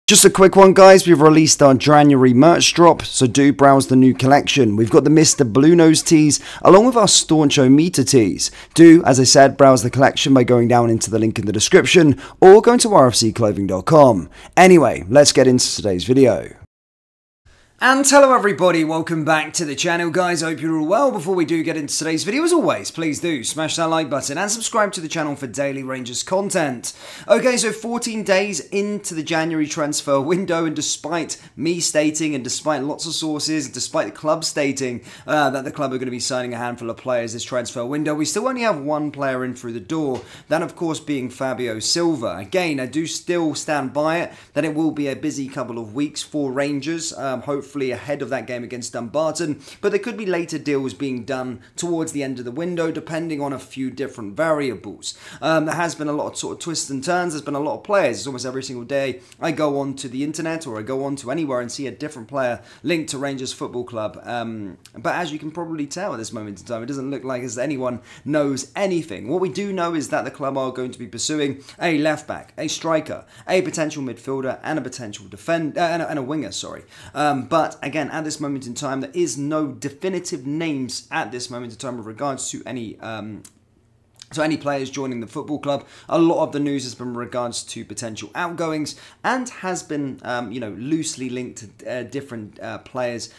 Just a quick one, guys. We've released our January merch drop, so do browse the new collection. We've got the Mr. Blue Nose tees, along with our Stauncho Meter tees. Do, as I said, browse the collection by going down into the link in the description, or going to rfcclothing.com. Anyway, let's get into today's video. And hello everybody, welcome back to the channel, guys. I hope you're all well. Before we do get into today's video, as always, please do smash that like button and subscribe to the channel for daily Rangers content. Okay, so 14 days into the January transfer window, and despite me stating, and despite lots of sources, despite the club stating that the club are going to be signing a handful of players this transfer window, we still only have one player in through the door, that of course being Fabio Silva. Again, I do still stand by it, that it will be a busy couple of weeks for Rangers, hopefully ahead of that game against Dumbarton, but there could be later deals being done towards the end of the window, depending on a few different variables. There has been a lot of sort of twists and turns. There's been a lot of players. It's almost every single day I go on to the internet or I go on to anywhere and see a different player linked to Rangers Football Club. But as you can probably tell at this moment in time, it doesn't look like as anyone knows anything. What we do know is that the club are going to be pursuing a left back, a striker, a potential midfielder, and a potential defender and a winger. Sorry, but again, at this moment in time, there is no definitive names at this moment in time with regards to any players joining the football club. A lot of the news has been in regards to potential outgoings and has been, loosely linked to different players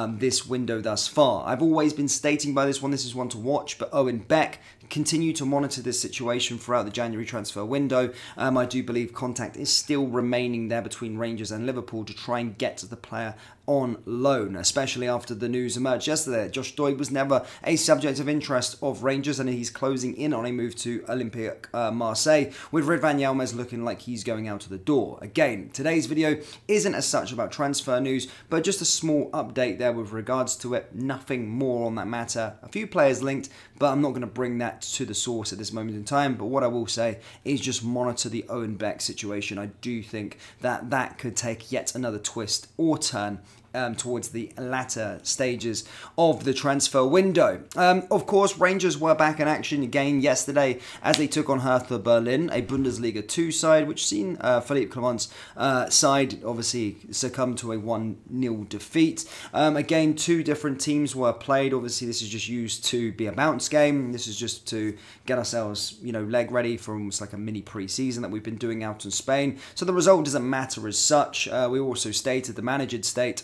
this window thus far. I've always been stating by this one, this is one to watch, but Owen Beck, continue to monitor this situation throughout the January transfer window. I do believe contact is still remaining there between Rangers and Liverpool to try and get to the player on loan, especially after the news emerged yesterday. Josh Doig was never a subject of interest of Rangers, and he's closing in on a move to Olympique Marseille, with Ridvan Yilmaz looking like he's going out of the door. Again, today's video isn't as such about transfer news, but just a small update there with regards to it. Nothing more on that matter. A few players linked, but I'm not going to bring that to the source at this moment in time. But what I will say is just monitor the Owen Beck situation. I do think that that could take yet another twist or turn towards the latter stages of the transfer window. Of course, Rangers were back in action again yesterday as they took on Hertha Berlin, a Bundesliga 2 side, which seen Philippe Clement's side obviously succumb to a 1-0 defeat. Again, two different teams were played. Obviously, this is just used to be a bounce game. This is just to get ourselves, leg ready for almost like a mini pre-season that we've been doing out in Spain. So the result doesn't matter as such. We also stated, the manager state,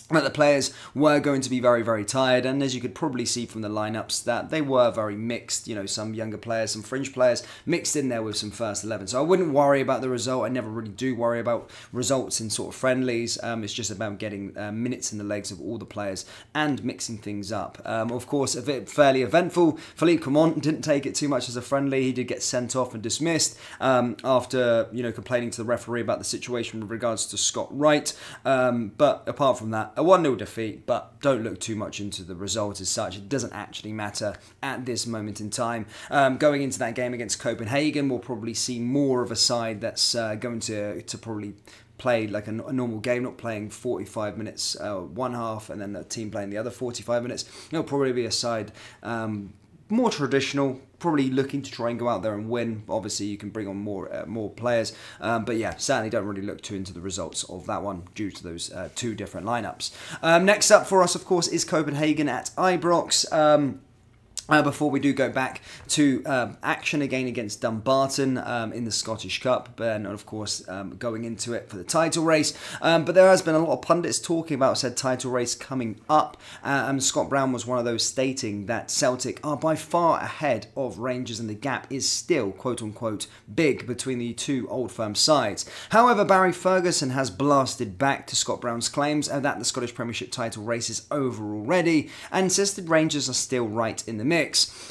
that the players were going to be very, very tired, and as you could probably see from the lineups, that they were very mixed. Some younger players, some fringe players mixed in there with some first 11. So I wouldn't worry about the result. I never really do worry about results in sort of friendlies. It's just about getting minutes in the legs of all the players and mixing things up. Of course, a bit fairly eventful. Philippe Clement didn't take it too much as a friendly. He did get sent off and dismissed after complaining to the referee about the situation with regards to Scott Wright. But apart from that, a 1-0 defeat, but don't look too much into the result as such. It doesn't actually matter at this moment in time. Going into that game against Copenhagen, we'll probably see more of a side that's going to probably play like a normal game, not playing 45 minutes one half and then the team playing the other 45 minutes. It'll probably be a side more traditional, probably looking to try and go out there and win. Obviously, you can bring on more players, but yeah, certainly don't really look too into the results of that one due to those two different lineups. Next up for us, of course, is Copenhagen at Ibrox. Before we do go back to action again against Dumbarton in the Scottish Cup, and of course going into it for the title race. But there has been a lot of pundits talking about said title race coming up, and Scott Brown was one of those stating that Celtic are by far ahead of Rangers and the gap is still quote-unquote big between the two old firm sides. However, Barry Ferguson has blasted back to Scott Brown's claims that the Scottish Premiership title race is over already and insisted Rangers are still right in the mix.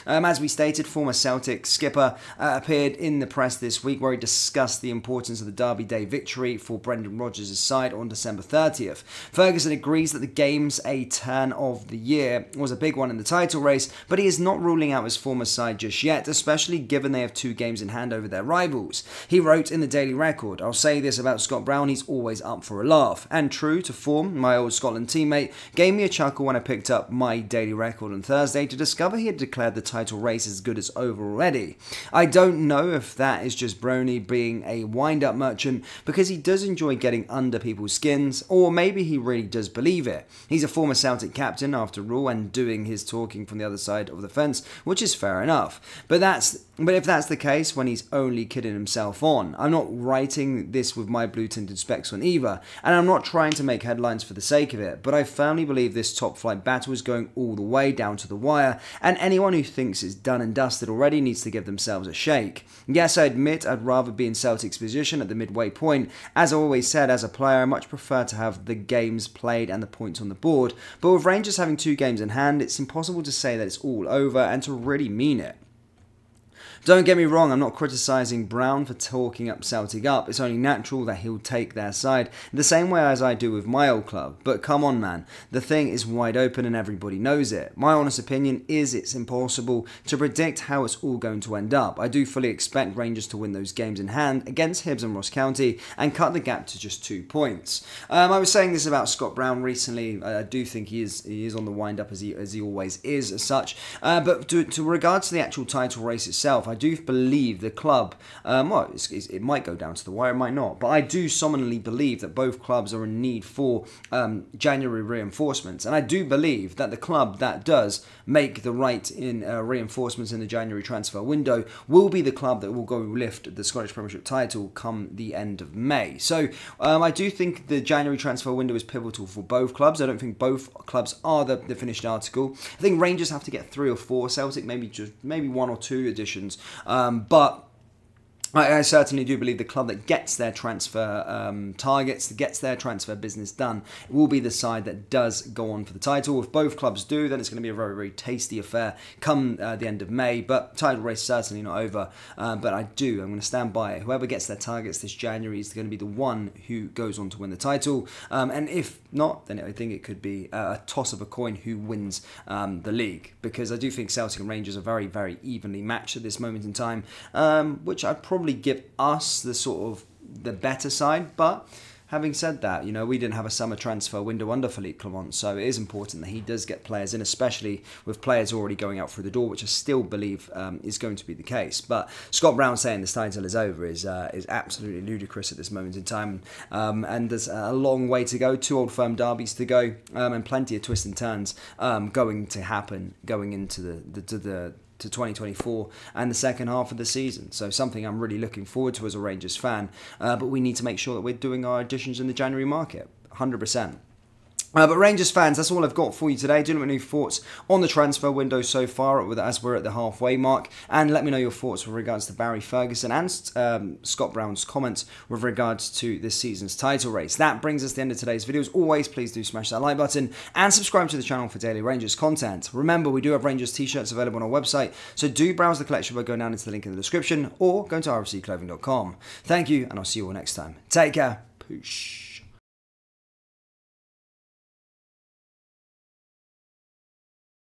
As we stated, former Celtic skipper appeared in the press this week where he discussed the importance of the Derby Day victory for Brendan Rodgers' side on December 30th. Ferguson agrees that the game's a turn of the year was a big one in the title race, but he is not ruling out his former side just yet, especially given they have 2 games in hand over their rivals. He wrote in the Daily Record, "I'll say this about Scott Brown, he's always up for a laugh. And true to form, my old Scotland teammate gave me a chuckle when I picked up my Daily Record on Thursday to discover he had declared the title race as good as over already. I don't know if that is just Brony being a wind-up merchant because he does enjoy getting under people's skins, or maybe he really does believe it. He's a former Celtic captain after all and doing his talking from the other side of the fence, which is fair enough. But if that's the case, when he's only kidding himself on. I'm not writing this with my blue-tinted specs on either, and I'm not trying to make headlines for the sake of it, but I firmly believe this top-flight battle is going all the way down to the wire, and anyone who thinks it's done and dusted already needs to give themselves a shake. Yes, I admit I'd rather be in Celtic's position at the midway point. As I always said, as a player, I much prefer to have the games played and the points on the board, but with Rangers having 2 games in hand, it's impossible to say that it's all over and to really mean it. Don't get me wrong, I'm not criticising Brown for talking up Celtic up. It's only natural that he'll take their side, the same way as I do with my old club. But come on, man, the thing is wide open and everybody knows it. My honest opinion is it's impossible to predict how it's all going to end up. I do fully expect Rangers to win those games in hand against Hibs and Ross County and cut the gap to just 2 points. I was saying this about Scott Brown recently. I do think he is on the wind up as he always is as such. But to regards to the actual title race itself, I do believe the club, it might go down to the wire, it might not, but I do solemnly believe that both clubs are in need for January reinforcements, and I do believe that the club that does make the right in reinforcements in the January transfer window will be the club that will go lift the Scottish Premiership title come the end of May. So I do think the January transfer window is pivotal for both clubs. I don't think both clubs are the finished article. I think Rangers have to get 3 or 4, Celtic maybe 1 or 2 additions. But I certainly do believe the club that gets their transfer targets, that gets their transfer business done, will be the side that does go on for the title. If both clubs do, then it's going to be a very, very tasty affair come the end of May. But title race certainly not over. But I'm going to stand by it. Whoever gets their targets this January is going to be the one who goes on to win the title. And if not, then I think it could be a toss of a coin who wins the league. Because I do think Celtic and Rangers are very, very evenly matched at this moment in time, which I'd probably give us the better side. But having said that, we didn't have a summer transfer window under Philippe Clement, so it is important that he does get players in, especially with players already going out through the door, which I still believe is going to be the case. But Scott Brown saying this title is over is absolutely ludicrous at this moment in time, and there's a long way to go, 2 old firm derbies to go, and plenty of twists and turns going to happen going into to 2024 and the second half of the season. So something I'm really looking forward to as a Rangers fan, but we need to make sure that we're doing our additions in the January market, 100%. But Rangers fans, that's all I've got for you today. Do let me know your thoughts on the transfer window so far, as we're at the halfway mark, and let me know your thoughts with regards to Barry Ferguson and Scott Brown's comments with regards to this season's title race. That brings us to the end of today's video. As always, please do smash that like button and subscribe to the channel for daily Rangers content. Remember, we do have Rangers t-shirts available on our website, so do browse the collection by going down into the link in the description or go to rfcclothing.com. Thank you, and I'll see you all next time. Take care. Poosh.